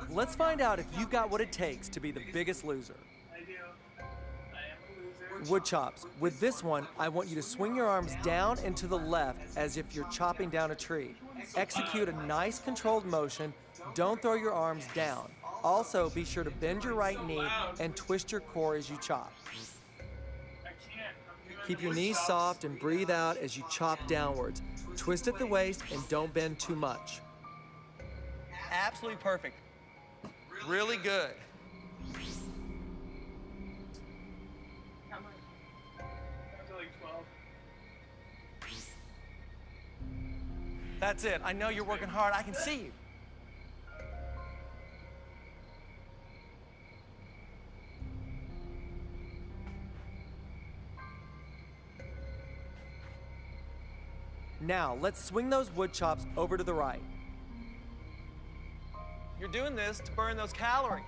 Let's find out if you've got what it takes to be the biggest loser. I do. I am a loser. Wood chops. With this one, I want you to swing your arms down and to the left as if you're chopping down a tree. Execute a nice controlled motion. Don't throw your arms down. Also, be sure to bend your right knee and twist your core as you chop. I can't. Keep your knees soft and breathe out as you chop downwards. Twist at the waist and don't bend too much. Absolutely perfect. Really good. How much? Up to like 12. That's it. I know you're working hard. I can see you. Now, let's swing those wood chops over to the right. You're doing this to burn those calories.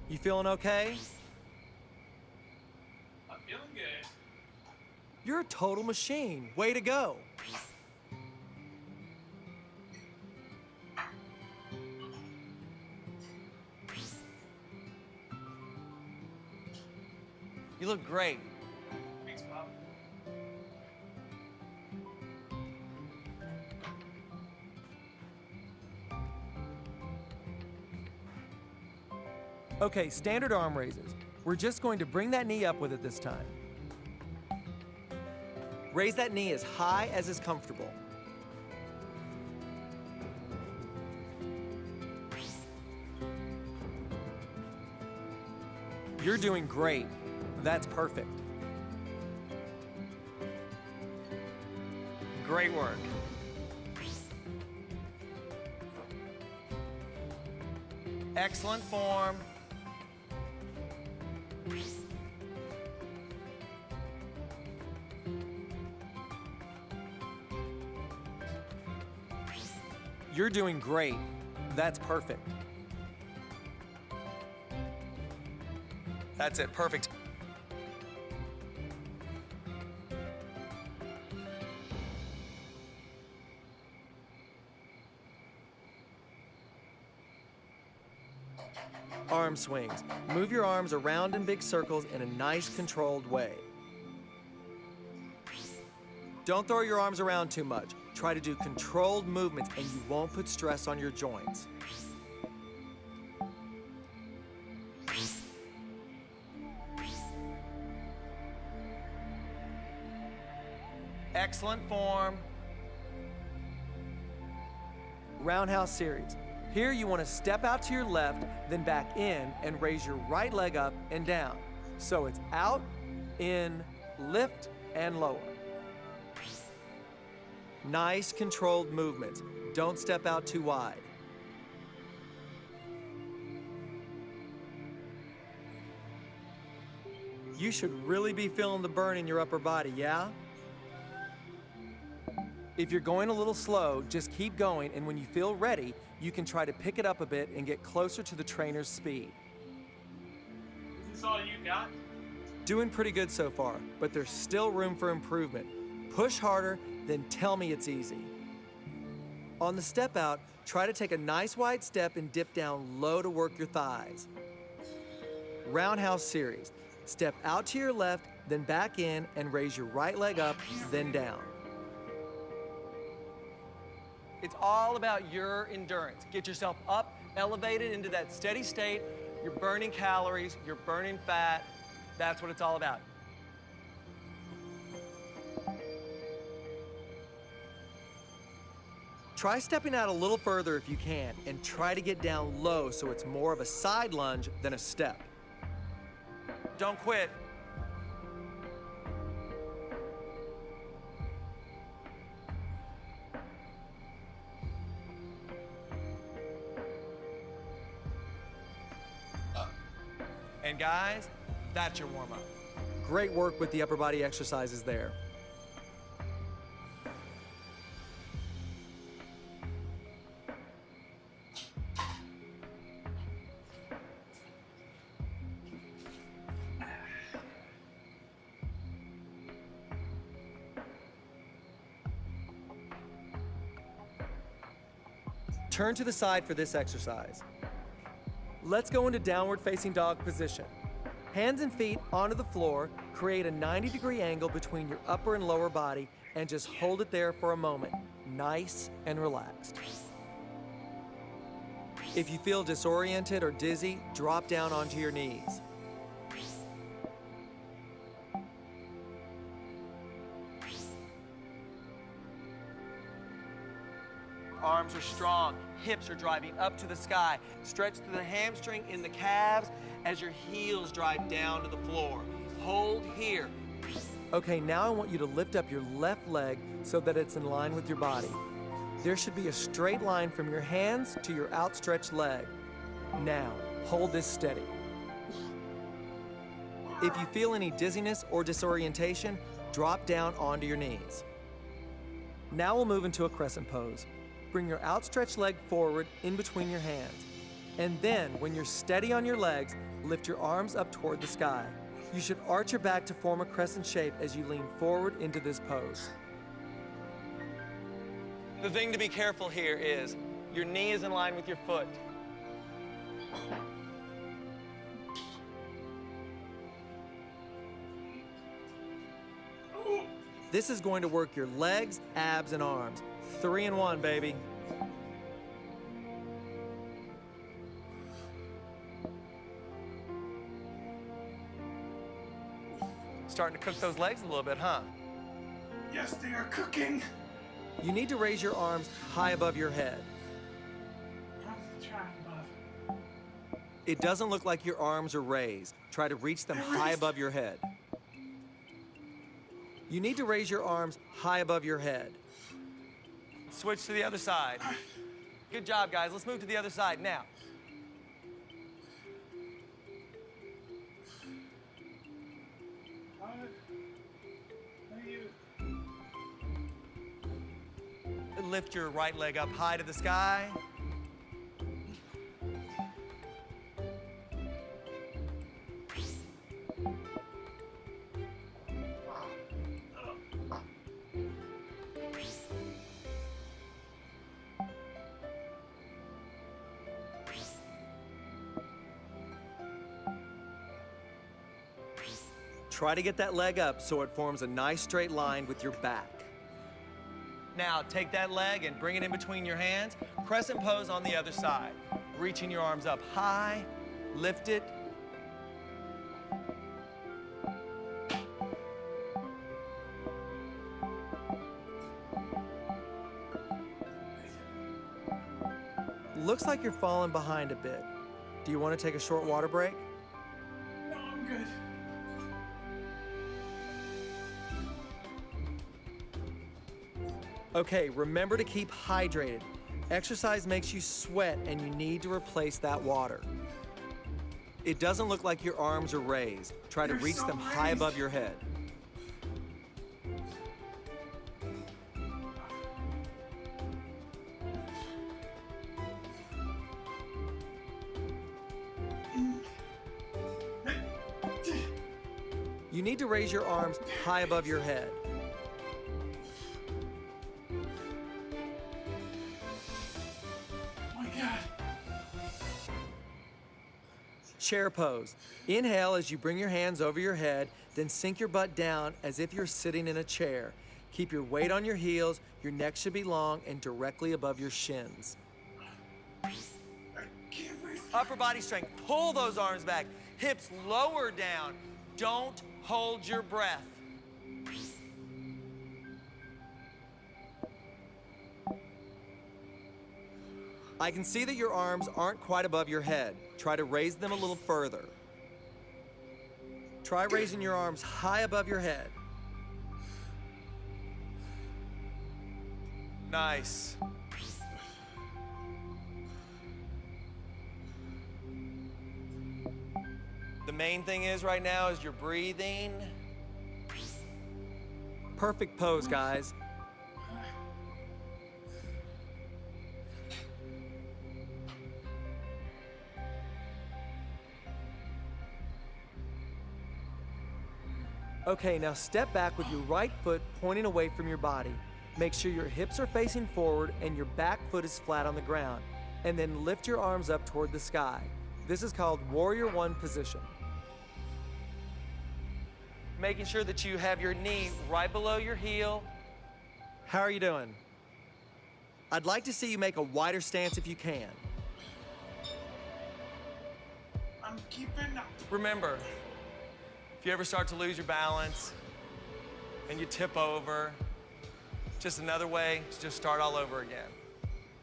You feeling okay? I'm feeling good. You're a total machine. Way to go. You look great. Thanks, Bob. Okay, standard arm raises. We're just going to bring that knee up with it this time. Raise that knee as high as is comfortable. You're doing great. That's perfect. Great work. Excellent form. You're doing great. That's perfect. That's it, perfect. Arm swings. Move your arms around in big circles in a nice controlled way. Don't throw your arms around too much. Try to do controlled movements and you won't put stress on your joints. Excellent form. Roundhouse series. Here you want to step out to your left, then back in and raise your right leg up and down. So it's out, in, lift, and lower. Nice controlled movements. Don't step out too wide. You should really be feeling the burn in your upper body, yeah? If you're going a little slow, just keep going, and when you feel ready, you can try to pick it up a bit and get closer to the trainer's speed. Is this all you got? Doing pretty good so far, but there's still room for improvement. Push harder, then tell me it's easy. On the step out, try to take a nice wide step and dip down low to work your thighs. Roundhouse series. Step out to your left, then back in and raise your right leg up, then down. It's all about your endurance. Get yourself up, elevated into that steady state. You're burning calories, you're burning fat. That's what it's all about. Try stepping out a little further if you can, and try to get down low so it's more of a side lunge than a step. Don't quit. And guys, that's your warm-up. Great work with the upper body exercises there. Turn to the side for this exercise. Let's go into downward facing dog position. Hands and feet onto the floor, create a 90-degree angle between your upper and lower body, and just hold it there for a moment, nice and relaxed. If you feel disoriented or dizzy, drop down onto your knees. Arms are strong, hips are driving up to the sky. Stretch through the hamstring in the calves as your heels drive down to the floor. Hold here. Okay, now I want you to lift up your left leg so that it's in line with your body. There should be a straight line from your hands to your outstretched leg. Now, hold this steady. If you feel any dizziness or disorientation, drop down onto your knees. Now we'll move into a crescent pose. Bring your outstretched leg forward in between your hands. And then, when you're steady on your legs, lift your arms up toward the sky. You should arch your back to form a crescent shape as you lean forward into this pose. The thing to be careful here is your knee is in line with your foot. This is going to work your legs, abs, and arms. 3 in 1, baby. Starting to cook those legs a little bit, huh? Yes, they are cooking. You need to raise your arms high above your head. I'm trying above. It doesn't look like your arms are raised. Try to reach them high above your head. You need to raise your arms high above your head. Switch to the other side. Good job, guys. Let's move to the other side now. Lift your right leg up high to the sky. Try to get that leg up so it forms a nice straight line with your back. Now, take that leg and bring it in between your hands. Crescent pose on the other side. Reaching your arms up high, lift it. Looks like you're falling behind a bit. Do you want to take a short water break? No, I'm good. Okay, remember to keep hydrated. Exercise makes you sweat and you need to replace that water. It doesn't look like your arms are raised. Try to reach them high above your head. You need to raise your arms high above your head. Chair pose. Inhale as you bring your hands over your head, then sink your butt down as if you're sitting in a chair. Keep your weight on your heels, your neck should be long and directly above your shins. Upper body strength, pull those arms back. Hips lower down. Don't hold your breath. I can see that your arms aren't quite above your head. Try to raise them a little further. Try raising your arms high above your head. Nice. The main thing is right now is you're breathing. Perfect pose, guys. Okay, now step back with your right foot pointing away from your body. Make sure your hips are facing forward and your back foot is flat on the ground, and then lift your arms up toward the sky. This is called Warrior One position. Making sure that you have your knee right below your heel. How are you doing? I'd like to see you make a wider stance if you can. I'm keeping up. Remember, if you ever start to lose your balance and you tip over, just another way to just start all over again.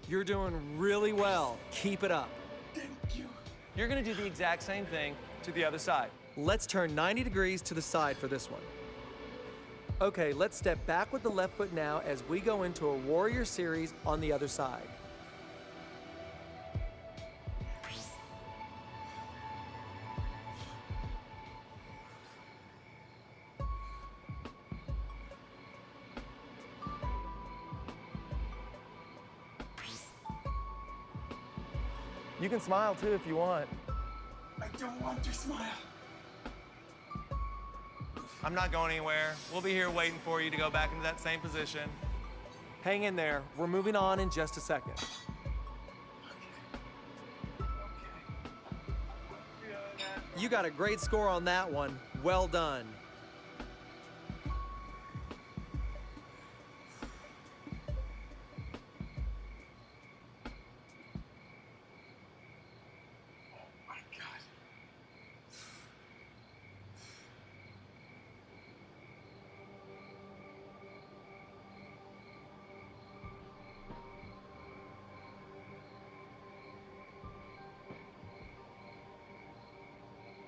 You're doing really well. Keep it up. Thank you. You're gonna do the exact same thing to the other side. Let's turn 90 degrees to the side for this one. Okay, let's step back with the left foot now as we go into a warrior series on the other side. You can smile too if you want. I don't want to smile. I'm not going anywhere. We'll be here waiting for you to go back into that same position. Hang in there. We're moving on in just a second. Okay. You got a great score on that one. Well done. Oh my God.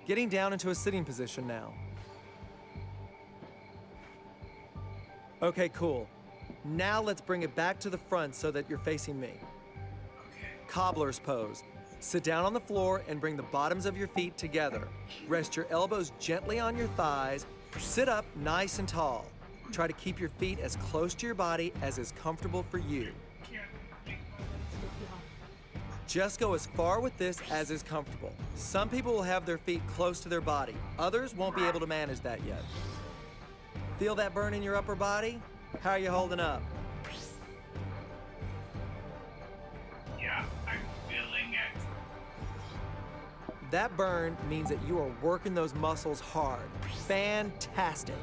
Getting down into a sitting position now. Okay, cool. Now let's bring it back to the front so that you're facing me. Okay. Cobbler's pose. Sit down on the floor and bring the bottoms of your feet together. Rest your elbows gently on your thighs. Sit up nice and tall. Try to keep your feet as close to your body as is comfortable for you. Just go as far with this as is comfortable. Some people will have their feet close to their body. Others won't be able to manage that yet. Feel that burn in your upper body? How are you holding up? Yeah, I'm feeling it. That burn means that you are working those muscles hard. Fantastic.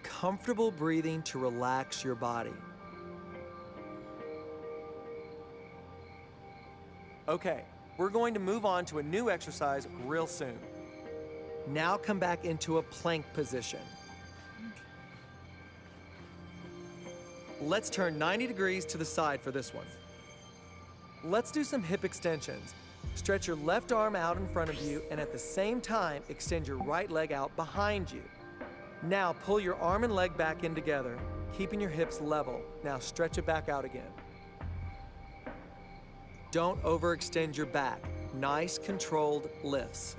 Comfortable breathing to relax your body. Okay, we're going to move on to a new exercise real soon. Now come back into a plank position. Let's turn 90 degrees to the side for this one. Let's do some hip extensions. Stretch your left arm out in front of you and at the same time extend your right leg out behind you. Now pull your arm and leg back in together, keeping your hips level. Now stretch it back out again. Don't overextend your back. Nice controlled lifts.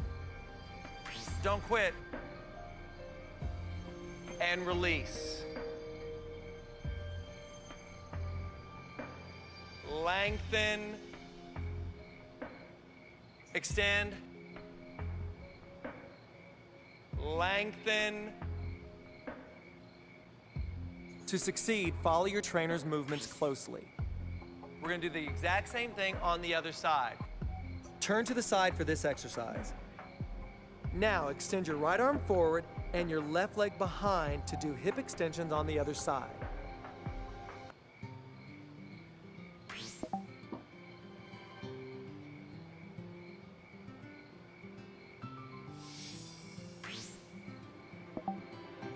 Don't quit. And release. Lengthen. Extend. Lengthen. To succeed, follow your trainer's movements closely. We're gonna do the exact same thing on the other side. Turn to the side for this exercise. Now extend your right arm forward and your left leg behind to do hip extensions on the other side.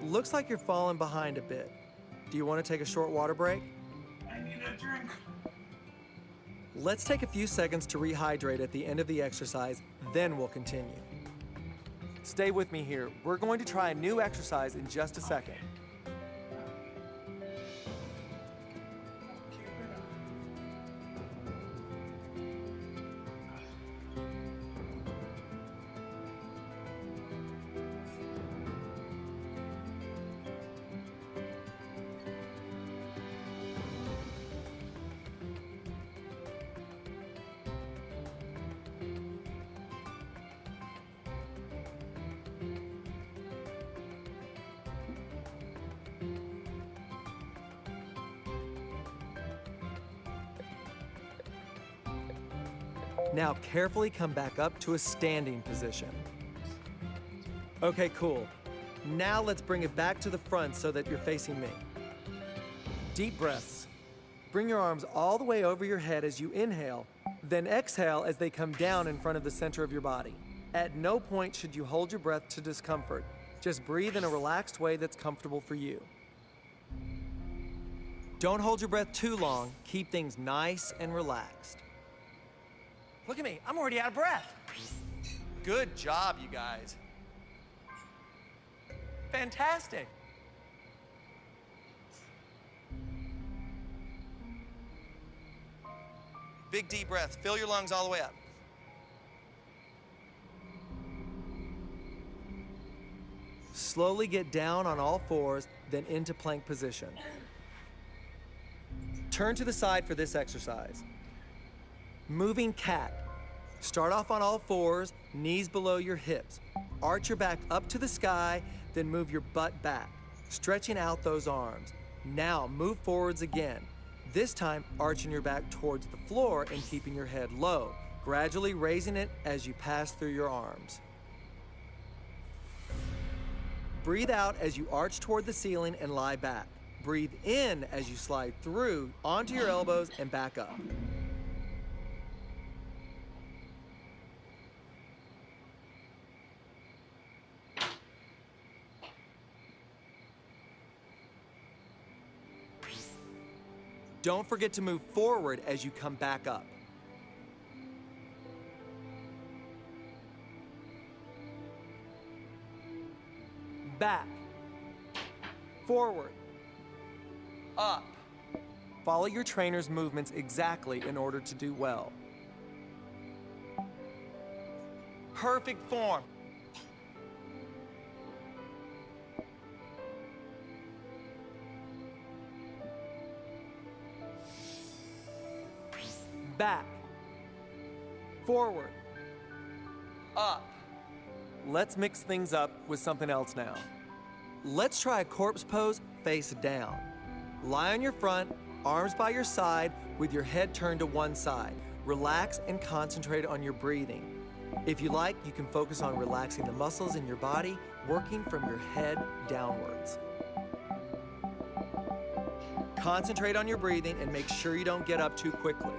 Looks like you're falling behind a bit. Do you want to take a short water break? I need a drink. Let's take a few seconds to rehydrate at the end of the exercise, then we'll continue. Stay with me here. We're going to try a new exercise in just a second. Keep it up. Now carefully come back up to a standing position. Okay, cool. Now let's bring it back to the front so that you're facing me. Deep breaths. Bring your arms all the way over your head as you inhale, then exhale as they come down in front of the center of your body. At no point should you hold your breath to discomfort. Just breathe in a relaxed way that's comfortable for you. Don't hold your breath too long. Keep things nice and relaxed. Look at me, I'm already out of breath. Good job, you guys. Fantastic. Big deep breath, fill your lungs all the way up. Slowly get down on all fours, then into plank position. Turn to the side for this exercise. Moving cat. Start off on all fours, knees below your hips. Arch your back up to the sky, then move your butt back, stretching out those arms. Now move forwards again. This time, arching your back towards the floor and keeping your head low, gradually raising it as you pass through your arms. Breathe out as you arch toward the ceiling and lie back. Breathe in as you slide through onto your elbows and back up. Don't forget to move forward as you come back up. Back, forward, up. Follow your trainer's movements exactly in order to do well. Perfect form. Back, forward, up. Let's mix things up with something else now. Let's try a corpse pose face down. Lie on your front, arms by your side, with your head turned to one side. Relax and concentrate on your breathing. If you like, you can focus on relaxing the muscles in your body, working from your head downwards. Concentrate on your breathing and make sure you don't get up too quickly.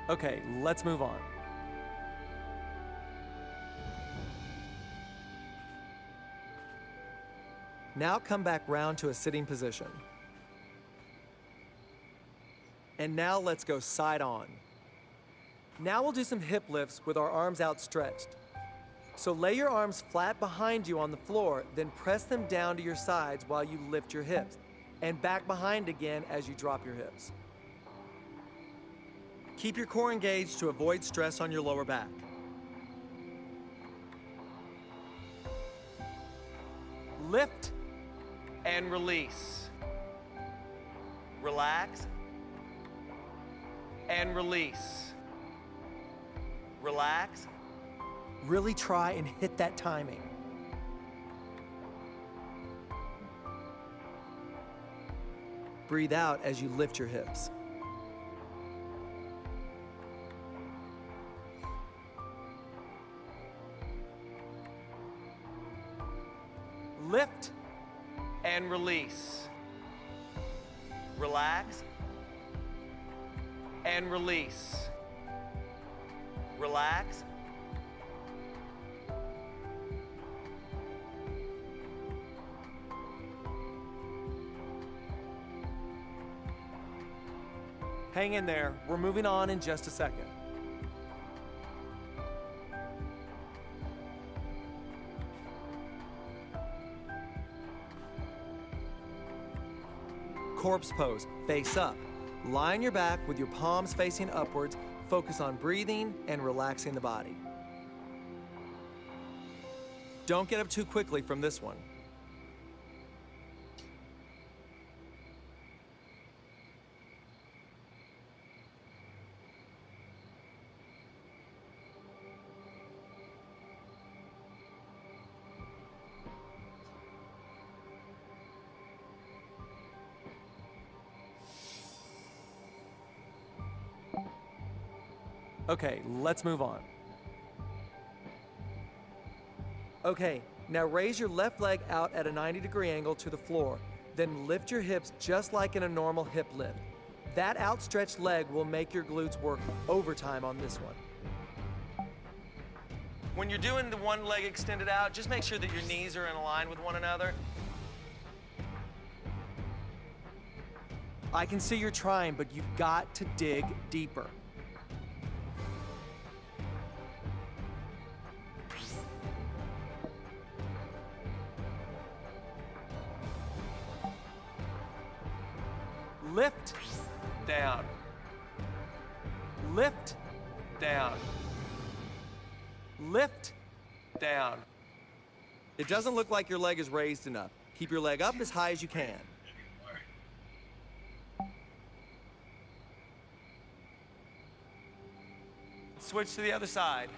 Okay, let's move on. Now come back round to a sitting position. And now let's go side on. Now we'll do some hip lifts with our arms outstretched. So lay your arms flat behind you on the floor, then press them down to your sides while you lift your hips, and back behind again as you drop your hips. Keep your core engaged to avoid stress on your lower back. Lift and release. Relax and release. Relax. Really try and hit that timing. Breathe out as you lift your hips. Lift and release. Relax and release. Relax. Hang in there. We're moving on in just a second. Corpse pose, face up. Lie on your back with your palms facing upwards. Focus on breathing and relaxing the body. Don't get up too quickly from this one. Okay, let's move on. Okay, now raise your left leg out at a 90-degree angle to the floor. Then lift your hips just like in a normal hip lift. That outstretched leg will make your glutes work overtime on this one. When you're doing the one leg extended out, just make sure that your knees are in line with one another. I can see you're trying, but you've got to dig deeper. Lift, down. Lift, down. Lift, down. It doesn't look like your leg is raised enough. Keep your leg up as high as you can. Switch to the other side.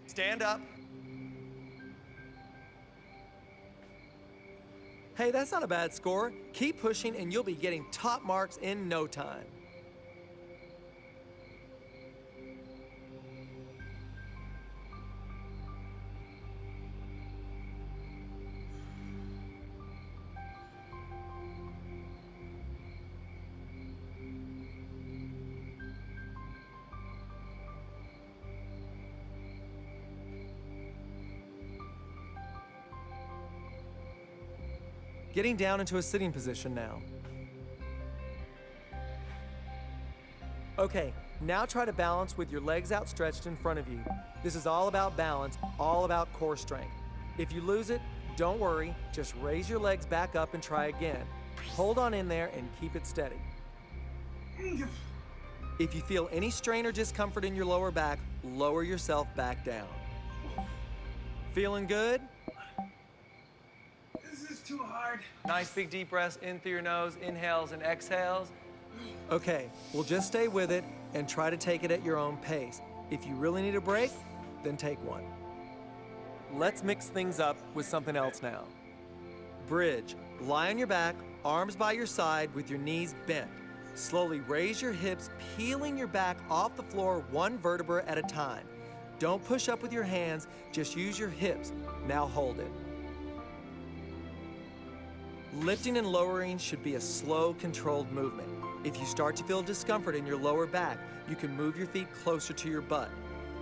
Stand up. Hey, that's not a bad score. Keep pushing and you'll be getting top marks in no time. Getting down into a sitting position now. Okay, now try to balance with your legs outstretched in front of you. This is all about balance, all about core strength. If you lose it, don't worry, just raise your legs back up and try again. Hold on in there and keep it steady. If you feel any strain or discomfort in your lower back, lower yourself back down. Feeling good? Too hard. Nice big deep breaths in through your nose, inhales and exhales. Okay, well just stay with it and try to take it at your own pace. If you really need a break, then take one. Let's mix things up with something else now. Bridge. Lie on your back, arms by your side with your knees bent. Slowly raise your hips, peeling your back off the floor one vertebra at a time. Don't push up with your hands, just use your hips. Now hold it. Lifting and lowering should be a slow, controlled movement. If you start to feel discomfort in your lower back, you can move your feet closer to your butt.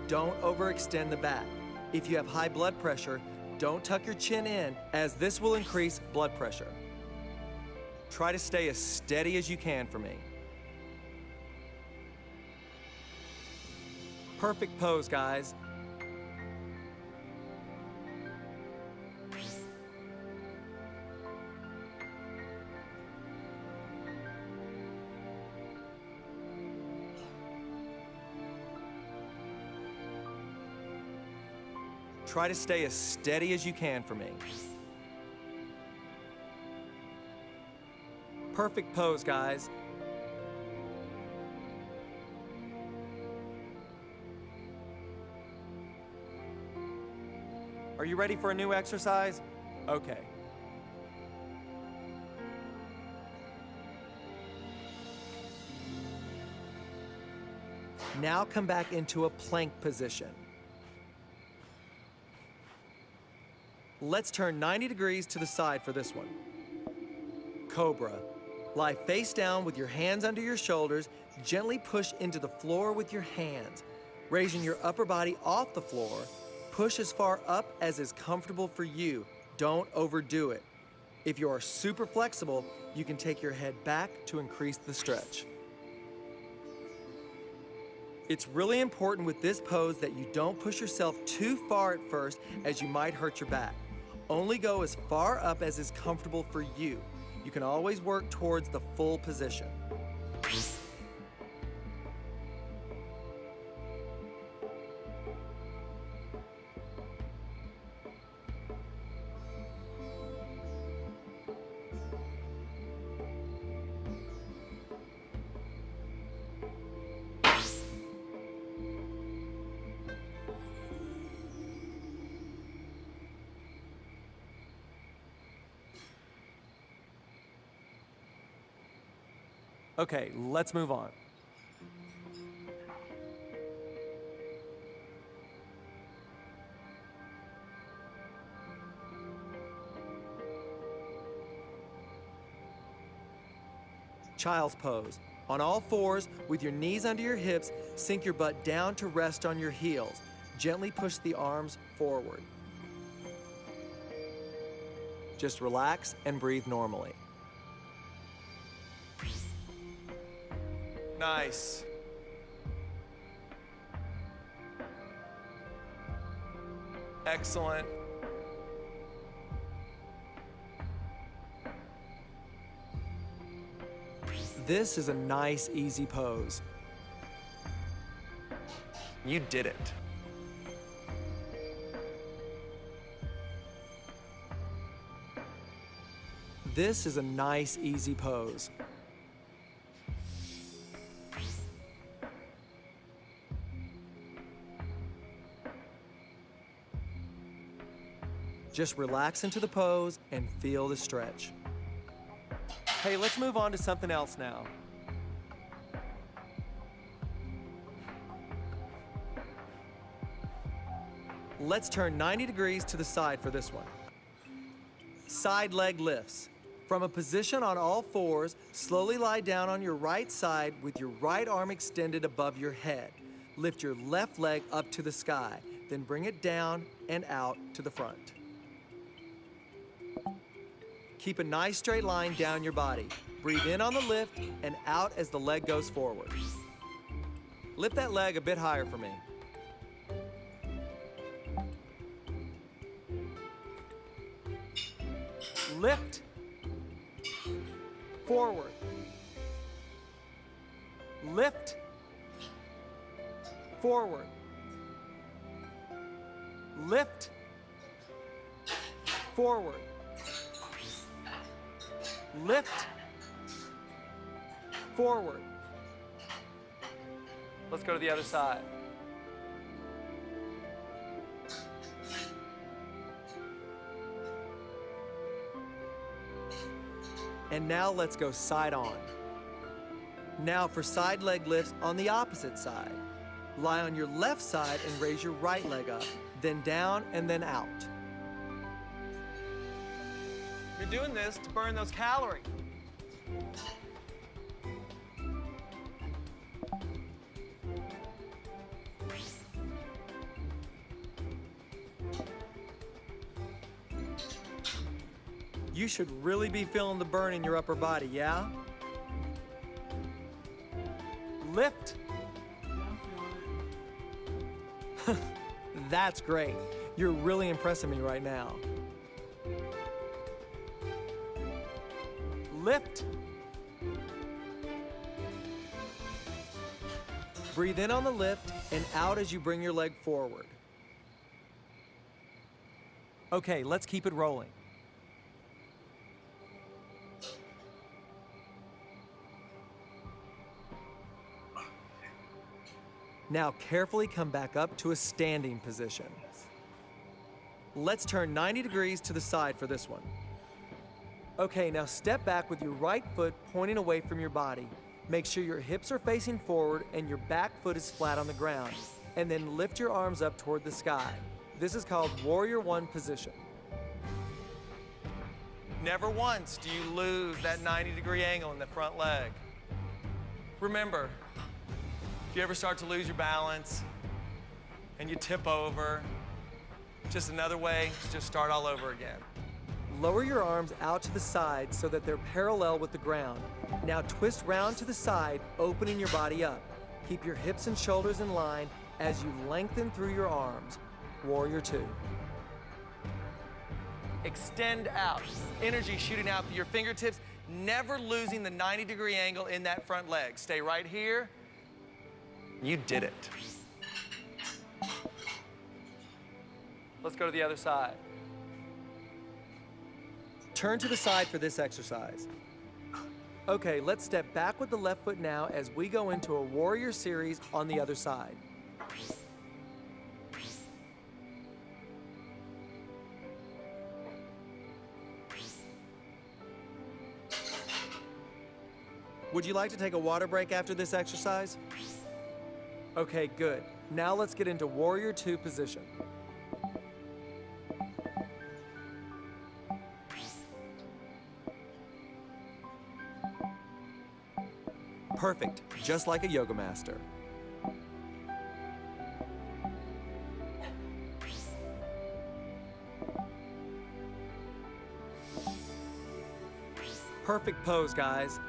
Don't overextend the back. If you have high blood pressure, don't tuck your chin in, as this will increase blood pressure. Try to stay as steady as you can for me. Perfect pose, guys. Try to stay as steady as you can for me. Perfect pose, guys. Are you ready for a new exercise? Okay. Now come back into a plank position. Let's turn 90 degrees to the side for this one. Cobra. Lie face down with your hands under your shoulders. Gently push into the floor with your hands. Raising your upper body off the floor. Push as far up as is comfortable for you. Don't overdo it. If you are super flexible, you can take your head back to increase the stretch. It's really important with this pose that you don't push yourself too far at first, as you might hurt your back. Only go as far up as is comfortable for you. You can always work towards the full position. Okay, let's move on. Child's pose. On all fours, with your knees under your hips, sink your butt down to rest on your heels. Gently push the arms forward. Just relax and breathe normally. Nice. Excellent. This is a nice, easy pose. You did it. This is a nice, easy pose. Just relax into the pose and feel the stretch. Hey, let's move on to something else now. Let's turn 90 degrees to the side for this one. Side leg lifts. From a position on all fours, slowly lie down on your right side with your right arm extended above your head. Lift your left leg up to the sky, then bring it down and out to the front. Keep a nice straight line down your body. Breathe in on the lift and out as the leg goes forward. Lift that leg a bit higher for me. Lift. Forward. Lift. Forward. Lift. Forward. Lift. Forward. Let's go to the other side. And now let's go side on. Now for side leg lifts on the opposite side. Lie on your left side and raise your right leg up, then down and then out. You're doing this to burn those calories. You should really be feeling the burn in your upper body, yeah? Lift. That's great. You're really impressing me right now. Lift. Breathe in on the lift and out as you bring your leg forward. Okay, let's keep it rolling. Now carefully come back up to a standing position. Let's turn 90 degrees to the side for this one. Okay, now step back with your right foot pointing away from your body. Make sure your hips are facing forward and your back foot is flat on the ground. And then lift your arms up toward the sky. This is called Warrior One position. Never once do you lose that 90-degree angle in the front leg. Remember, if you ever start to lose your balance and you tip over, just another way to just start all over again. Lower your arms out to the side so that they're parallel with the ground. Now twist round to the side, opening your body up. Keep your hips and shoulders in line as you lengthen through your arms. Warrior Two. Extend out. Energy shooting out through your fingertips, never losing the 90-degree angle in that front leg. Stay right here. You did it. Let's go to the other side. Turn to the side for this exercise. Okay, let's step back with the left foot now as we go into a warrior series on the other side. Would you like to take a water break after this exercise? Okay, good. Now let's get into Warrior 2 position. Perfect, just like a yoga master. Perfect pose, guys.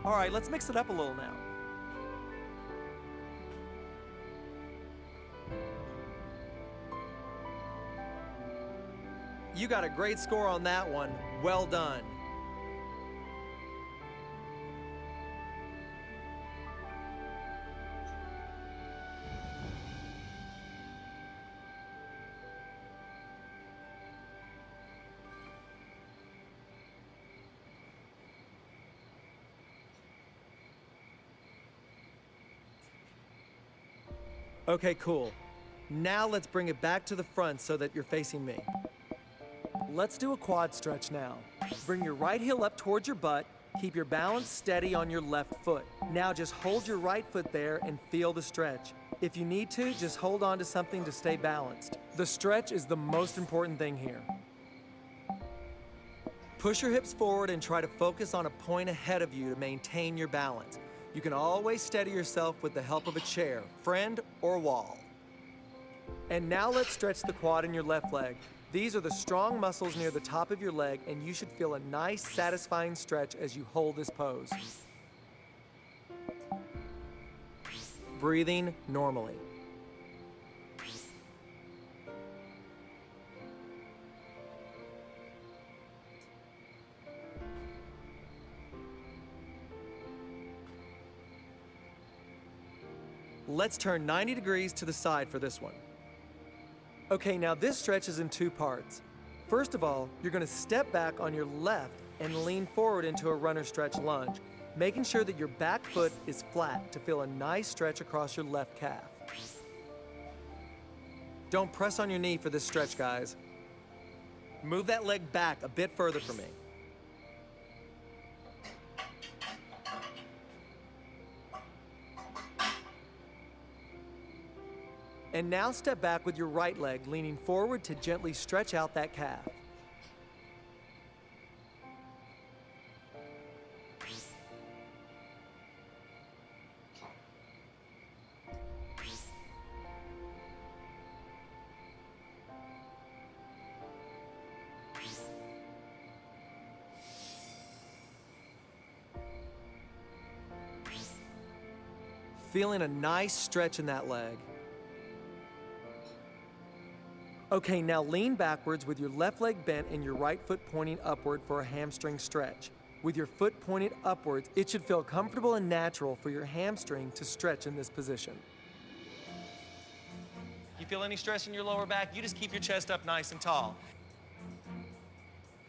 All right, let's mix it up a little now. You got a great score on that one. Well done. Okay, cool. Now let's bring it back to the front so that you're facing me. Let's do a quad stretch now. Bring your right heel up towards your butt. Keep your balance steady on your left foot. Now just hold your right foot there and feel the stretch. If you need to, just hold on to something to stay balanced. The stretch is the most important thing here. Push your hips forward and try to focus on a point ahead of you to maintain your balance. You can always steady yourself with the help of a chair, friend, or wall. And now let's stretch the quad in your left leg. These are the strong muscles near the top of your leg, and you should feel a nice, satisfying stretch as you hold this pose. Breathing normally. Let's turn 90 degrees to the side for this one. Okay, now this stretch is in two parts. First of all, you're going to step back on your left and lean forward into a runner stretch lunge, making sure that your back foot is flat to feel a nice stretch across your left calf. Don't press on your knee for this stretch, guys. Move that leg back a bit further for me. And now step back with your right leg, leaning forward to gently stretch out that calf. Feeling a nice stretch in that leg. Okay, now lean backwards with your left leg bent and your right foot pointing upward for a hamstring stretch. With your foot pointed upwards, it should feel comfortable and natural for your hamstring to stretch in this position. You feel any stress in your lower back? You just keep your chest up nice and tall.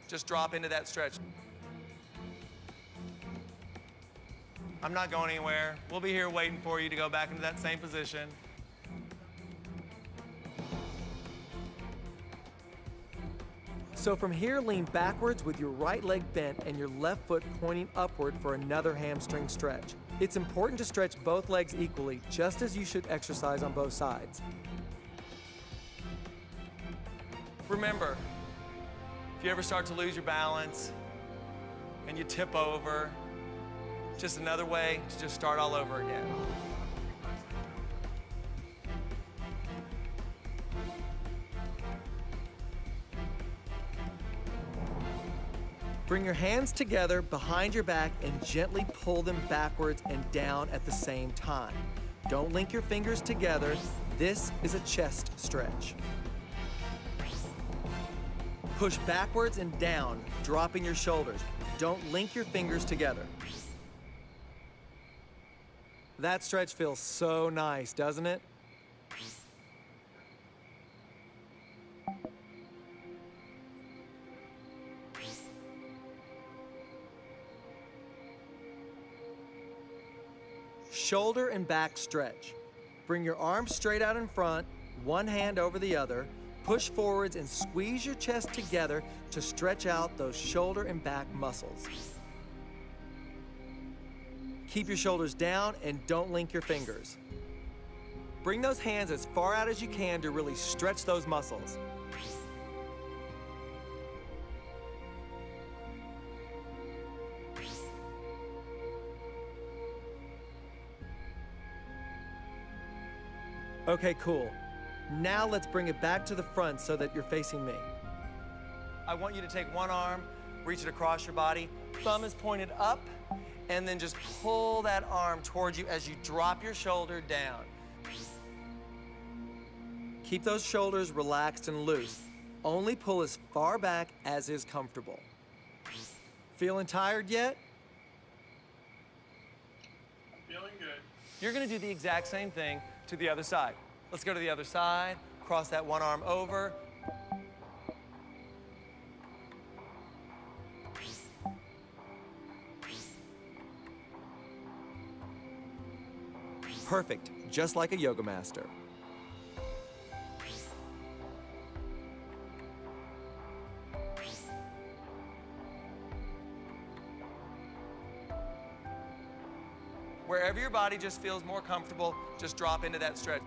Just drop into that stretch. I'm not going anywhere. We'll be here waiting for you to go back into that same position. So from here, lean backwards with your right leg bent and your left foot pointing upward for another hamstring stretch. It's important to stretch both legs equally, just as you should exercise on both sides. Remember, if you ever start to lose your balance and you tip over, just another way to just start all over again. Bring your hands together behind your back and gently pull them backwards and down at the same time. Don't link your fingers together. This is a chest stretch. Push backwards and down, dropping your shoulders. Don't link your fingers together. That stretch feels so nice, doesn't it? Shoulder and back stretch. Bring your arms straight out in front, one hand over the other. Push forwards and squeeze your chest together to stretch out those shoulder and back muscles. Keep your shoulders down and don't link your fingers. Bring those hands as far out as you can to really stretch those muscles. Okay, cool. Now let's bring it back to the front so that you're facing me. I want you to take one arm, reach it across your body, thumb is pointed up, and then just pull that arm towards you as you drop your shoulder down. Keep those shoulders relaxed and loose. Only pull as far back as is comfortable. Feeling tired yet? I'm feeling good. You're gonna do the exact same thing to the other side. Let's go to the other side, cross that one arm over. Perfect, just like a yoga master. Wherever your body just feels more comfortable, just drop into that stretch.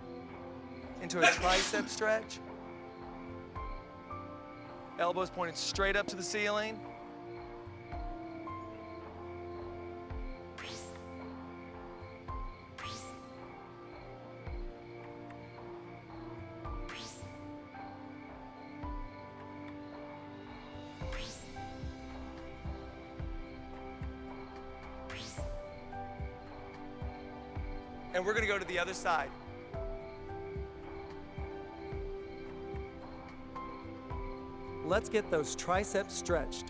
Into a tricep stretch. Elbows pointed straight up to the ceiling. And we're gonna go to the other side. Let's get those triceps stretched.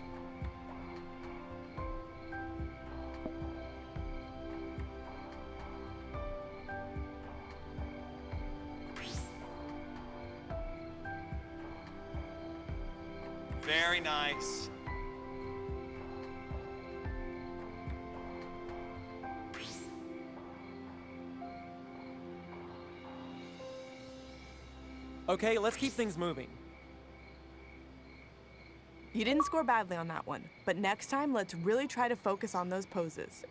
Very nice. Okay, let's keep things moving. You didn't score badly on that one, but next time let's really try to focus on those poses.